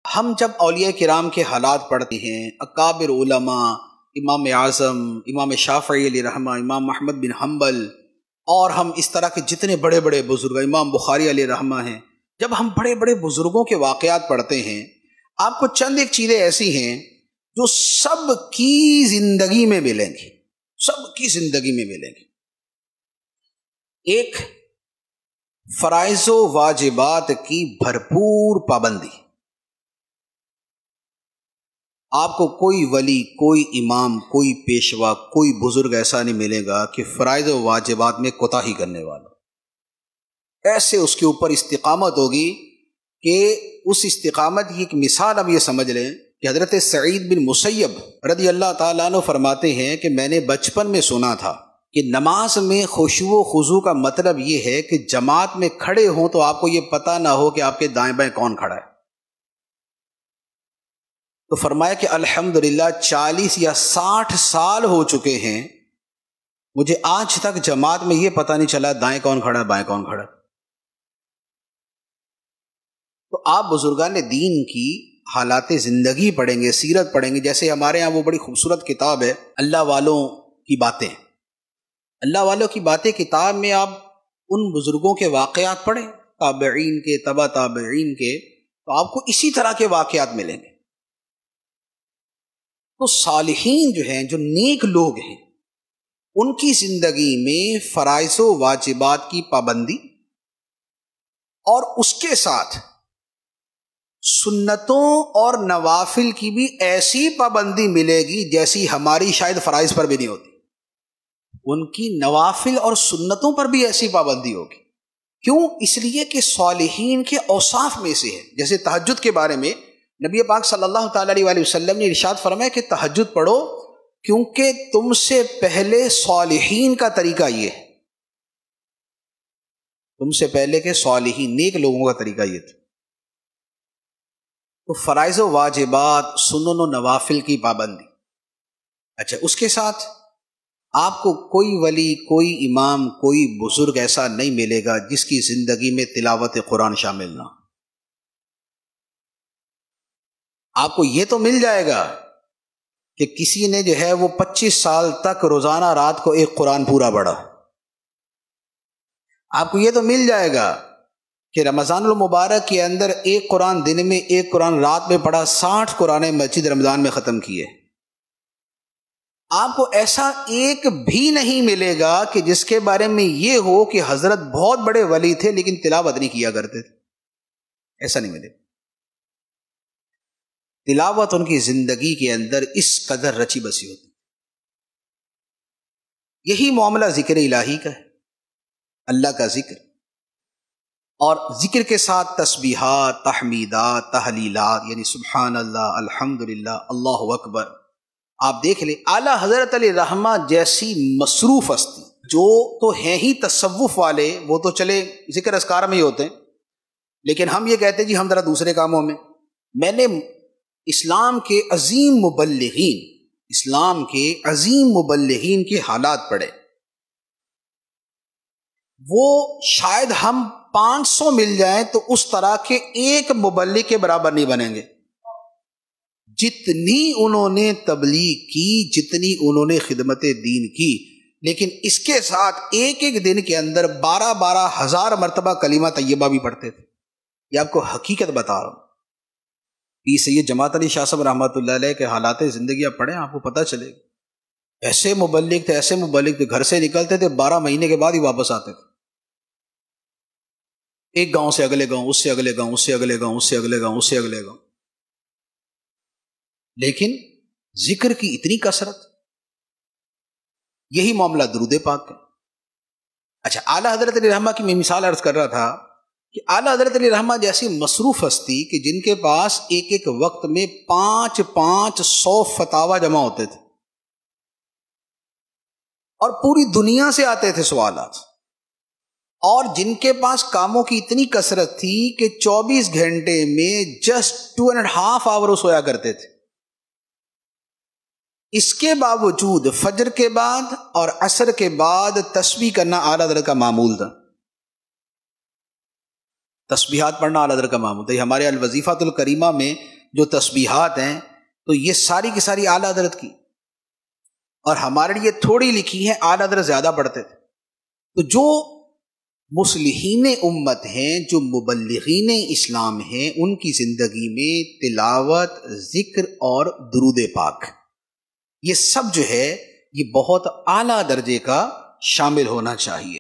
ہم جب اولیاء کرام کے حالات پڑھتے ہیں، اکابر علماء، امام اعظم، امام شافعی علیہ رحمہ، امام احمد بن حنبل، اور ہم اس طرح کے جتنے بڑے بڑے بزرگ، امام بخاری علیہ رحمہ ہیں، جب ہم بڑے بڑے بزرگوں کے واقعات پڑھتے ہیں، آپ کو چند ایک چیزیں ایسی ہیں جو سب کی زندگی میں ملیں گی، سب کی زندگی میں ملیں گی۔ ایک، فرائض و واجبات کی بھرپور پابندی۔ آپ کو کوئی ولی، کوئی امام، کوئی پیشوا، کوئی بزرگ ایسا نہیں ملے گا کہ فرائض و واجبات میں کوتاہی کرنے والا، ایسے اس کے اوپر استقامت ہوگی کہ اس استقامت کی ایک مثال اب یہ سمجھ لیں کہ حضرت سعید بن مسیب رضی اللہ تعالیٰ عنہ فرماتے ہیں کہ میں نے بچپن میں سنا تھا کہ نماز میں خشوع و خضوع کا مطلب یہ ہے کہ جماعت میں کھڑے ہوں تو آپ کو یہ پتہ نہ ہو کہ آپ کے دائیں بائیں کون کھڑا ہے۔ تو فرمایا کہ الحمدللہ 40 یا 60 سال ہو چکے ہیں، مجھے آج تک جماعت میں یہ پتہ نہیں چلا دائیں کون کھڑا ہے بائیں کون کھڑا ہے۔ تو آپ بزرگان دین کی حالات زندگی پڑھیں گے، سیرت پڑھیں گے، جیسے ہمارے ہاں وہ بڑی خوبصورت کتاب ہے اللہ والوں کی باتیں، اللہ والوں کی باتیں کتاب میں آپ ان بزرگوں کے واقعات پڑھیں، تابعین کے، تبع تابعین کے، تو آپ کو اسی طرح کے واقعات ملیں گے۔ تو صالحین جو ہیں، جو نیک لوگ ہیں، ان کی زندگی میں فرائض و واجبات کی پابندی اور اس کے ساتھ سنتوں اور نوافل کی بھی ایسی پابندی ملے گی جیسی ہماری شاید فرائض پر بھی نہیں ہوتی، ان کی نوافل اور سنتوں پر بھی ایسی پابندی ہوگی۔ کیوں؟ اس لیے کہ صالحین کے اوصاف میں سے ہے۔ جیسے تہجد کے بارے میں نبی پاک صلی اللہ تعالیٰ علیہ وسلم نے ارشاد فرمایا کہ تہجد پڑھو کیونکہ تم سے پہلے صالحین کا طریقہ یہ ہے، تم سے پہلے کے صالحین نیک لوگوں کا طریقہ یہ تھا۔ تو فرائض و واجبات، سنن و نوافل کی پابندی۔ اچھا، اس کے ساتھ آپ کو کوئی ولی، کوئی امام، کوئی بزرگ ایسا نہیں ملے گا جس کی زندگی میں تلاوت قرآن شامل نہ ہو۔ آپ کو یہ تو مل جائے گا کہ کسی نے جو ہے وہ 25 سال تک روزانہ رات کو ایک قرآن پورا پڑھا، آپ کو یہ تو مل جائے گا کہ رمضان المبارک کے اندر ایک قرآن دن میں، ایک قرآن رات میں پڑھا، 60 قرآن مجید رمضان میں ختم کیے۔ آپ کو ایسا ایک بھی نہیں ملے گا کہ جس کے بارے میں یہ ہو کہ حضرت بہت بڑے ولی تھے لیکن تلاوت نہیں کیا کرتے تھے، ایسا نہیں ملے گا۔ تلاوت ان کی زندگی کے اندر اس قدر رچی بسی ہوتی۔ یہی معاملہ ذکر الہی کا ہے، اللہ کا ذکر، اور ذکر کے ساتھ تسبیحات، تحمیدات، تحلیلات، یعنی سبحان اللہ، الحمدللہ، اللہ اکبر۔ آپ دیکھ لیں اعلیٰ حضرت علیہ رحمہ جیسی مصروف ہستی، جو تو ہیں ہی تصوف والے، وہ تو چلے ذکر اذکار میں ہی ہوتے ہیں، لیکن ہم یہ کہتے ہیں جی ہم ذرا دوسرے کاموں میں۔ میں نے اسلام کے عظیم مبلغین، اسلام کے عظیم مبلغین کے حالات پڑھے، وہ شاید ہم 500 مل جائیں تو اس طرح کے ایک مبلغ کے برابر نہیں بنیں گے۔ جتنی انہوں نے تبلیغ کی، جتنی انہوں نے خدمت دین کی، لیکن اس کے ساتھ ایک ایک دن کے اندر 12 ہزار مرتبہ کلمہ طیبہ بھی پڑھتے تھے۔ یہ آپ کو حقیقت بتا رہا ہوں۔ سید جماعت علی شاہ صاحب رحمۃ اللہ علیہ کے حالات زندگی آپ پڑھیں، آپ کو پتہ چلے گا۔ ایسے مبلغ تھے، ایسے مبلغ تھے، گھر سے نکلتے تھے 12 مہینے کے بعد ہی واپس آتے تھے، ایک گاؤں سے اگلے گاؤں، اس سے اگلے گاؤں، اس سے اگلے گاؤں، اس سے اگلے گاؤں، اس سے اگلے گاؤں، لیکن ذکر کی اتنی کثرت۔ یہی معاملہ درود پاک کا۔ اچھا، اعلیٰ حضرت علیہ رحمہ کی میں مثال عرض کر رہا تھا کہ اعلیٰ حضرت علیہ رحمہ جیسی مصروف ہستی کہ جن کے پاس ایک ایک وقت میں 500 فتاوی جمع ہوتے تھے، اور پوری دنیا سے آتے تھے سوالات، اور جن کے پاس کاموں کی اتنی کثرت تھی کہ 24 گھنٹے میں جسٹ 2.5 آور سویا کرتے تھے۔ اس کے باوجود فجر کے بعد اور عصر کے بعد تسبیح کرنا اعلیٰ حضرت کا معمول تھا، تسبیحات پڑھنا اعلیٰ حضرت کا معمول تھا۔ ہمارے الوظیفۃ الکریمہ میں جو تسبیحات ہیں تو یہ ساری کی ساری اعلیٰ حضرت کی، اور ہمارے لیے تھوڑی لکھی ہیں، اعلیٰ حضرت زیادہ پڑھتے تھے۔ تو جو مصلحین امت ہیں، جو مبلغین اسلام ہیں، ان کی زندگی میں تلاوت، ذکر اور درود پاک یہ سب جو ہے یہ بہت اعلیٰ درجے کا شامل ہونا چاہیے۔